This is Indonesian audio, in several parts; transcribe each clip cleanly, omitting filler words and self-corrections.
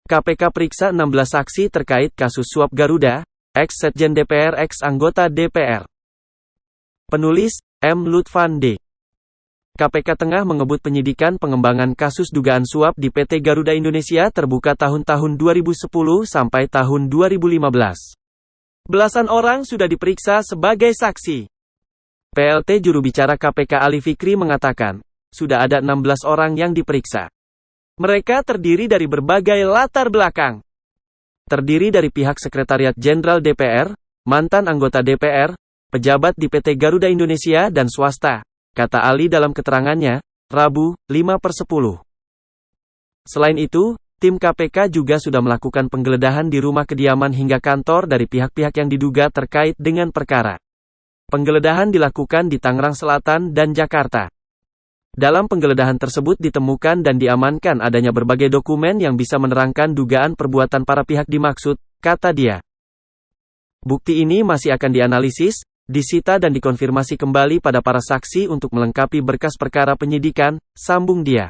KPK periksa 16 saksi terkait kasus suap Garuda, ex-Sekjen DPR ex-anggota DPR. Penulis, M. Lutfan D. KPK tengah mengebut penyidikan pengembangan kasus dugaan suap di PT Garuda Indonesia terbuka tahun-tahun 2010 sampai tahun 2015. Belasan orang sudah diperiksa sebagai saksi. PLT juru bicara KPK Ali Fikri mengatakan, sudah ada 16 orang yang diperiksa. Mereka terdiri dari berbagai latar belakang. Terdiri dari pihak Sekretariat Jenderal DPR, mantan anggota DPR, pejabat di PT Garuda Indonesia dan swasta, kata Ali dalam keterangannya, Rabu, 5/10. Selain itu, tim KPK juga sudah melakukan penggeledahan di rumah kediaman hingga kantor dari pihak-pihak yang diduga terkait dengan perkara. Penggeledahan dilakukan di Tangerang Selatan dan Jakarta. Dalam penggeledahan tersebut ditemukan dan diamankan adanya berbagai dokumen yang bisa menerangkan dugaan perbuatan para pihak dimaksud, kata dia. Bukti ini masih akan dianalisis, disita dan dikonfirmasi kembali pada para saksi untuk melengkapi berkas perkara penyidikan, sambung dia.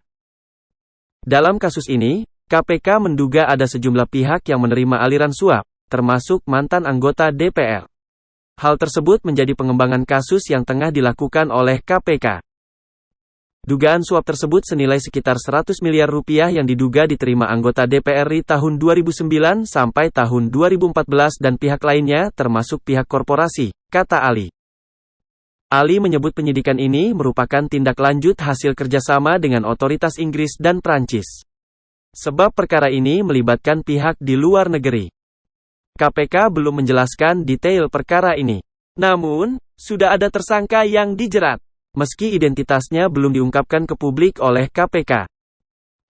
Dalam kasus ini, KPK menduga ada sejumlah pihak yang menerima aliran suap, termasuk mantan anggota DPR. Hal tersebut menjadi pengembangan kasus yang tengah dilakukan oleh KPK. Dugaan suap tersebut senilai sekitar 100 miliar rupiah yang diduga diterima anggota DPR RI tahun 2009 sampai tahun 2014 dan pihak lainnya termasuk pihak korporasi, kata Ali. Ali menyebut penyidikan ini merupakan tindak lanjut hasil kerjasama dengan otoritas Inggris dan Prancis. Sebab perkara ini melibatkan pihak di luar negeri. KPK belum menjelaskan detail perkara ini. Namun, sudah ada tersangka yang dijerat. Meski identitasnya belum diungkapkan ke publik oleh KPK.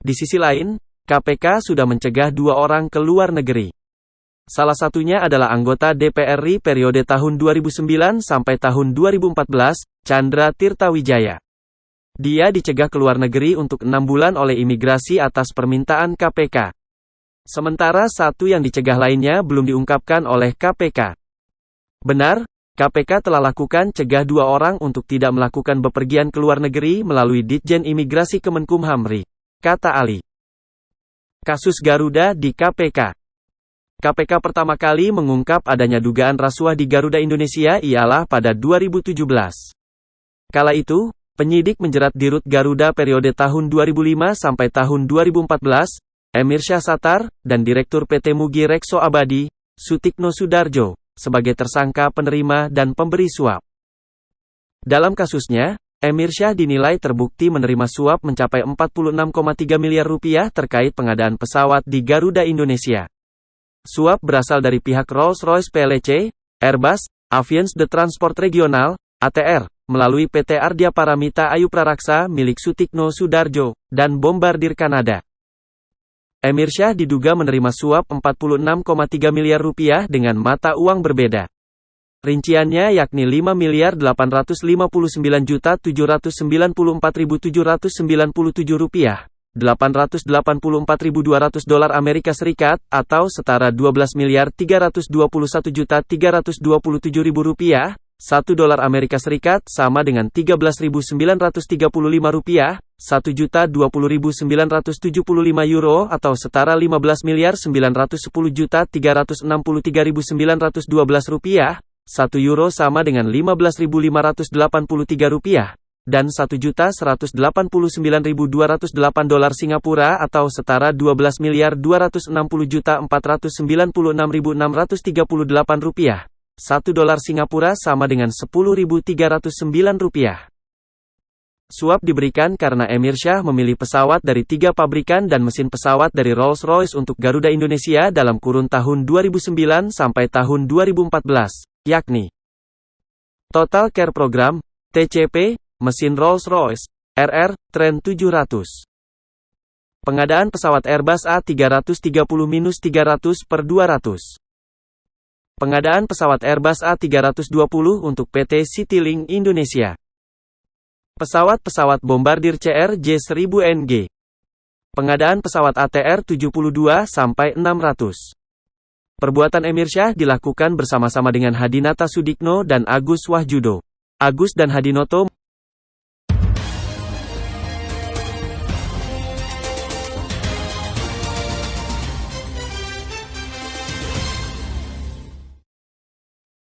Di sisi lain, KPK sudah mencegah 2 orang ke luar negeri. Salah satunya adalah anggota DPR RI periode tahun 2009 sampai tahun 2014, Chandra Tirtawijaya. Dia dicegah ke luar negeri untuk 6 bulan oleh imigrasi atas permintaan KPK. Sementara satu yang dicegah lainnya belum diungkapkan oleh KPK. Benar, KPK telah lakukan cegah 2 orang untuk tidak melakukan bepergian ke luar negeri melalui Ditjen Imigrasi Kemenkumham RI, kata Ali. Kasus Garuda di KPK. KPK pertama kali mengungkap adanya dugaan rasuah di Garuda Indonesia ialah pada 2017. Kala itu, penyidik menjerat Dirut Garuda periode tahun 2005 sampai tahun 2014, Emir Syahsatar, dan Direktur PT Mugi Rekso Abadi, Sutikno Sudarjo, sebagai tersangka penerima dan pemberi suap. Dalam kasusnya, Emir Syah dinilai terbukti menerima suap mencapai 46,3 miliar rupiah terkait pengadaan pesawat di Garuda Indonesia. Suap berasal dari pihak Rolls-Royce PLC, Airbus, Aviance de Transport Regional, ATR, melalui PT Ardhya Paramita Ayu Praraksa milik Sutikno Sudarjo, dan Bombardier Kanada. Emir Syah diduga menerima suap 46,3 miliar rupiah dengan mata uang berbeda. Rinciannya yakni 5.859.794.797 rupiah, 884.200 dolar Amerika Serikat, atau setara 12.321.327.000 rupiah, 1 dolar Amerika Serikat sama dengan 13.935 rupiah, 1.020.975 euro atau setara 15.910.363.912 rupiah, 1 euro sama dengan 15.583 rupiah, dan 1.189.208 dolar Singapura atau setara 12.260.496.638 rupiah. 1 dolar Singapura sama dengan 10.309 rupiah. Suap diberikan karena Emir Syah memilih pesawat dari 3 pabrikan dan mesin pesawat dari Rolls-Royce untuk Garuda Indonesia dalam kurun tahun 2009 sampai tahun 2014, yakni Total Care Program, TCP, mesin Rolls-Royce, RR, Trent 700. Pengadaan pesawat Airbus A330-300/200. Pengadaan pesawat Airbus A320 untuk PT Citylink Indonesia. Pesawat-pesawat Bombardier CRJ-1000NG. Pengadaan pesawat ATR-72 sampai 600. Perbuatan Emir Syah dilakukan bersama-sama dengan Hadinata Sudikno dan Agus Wahjudo. Agus dan Hadinoto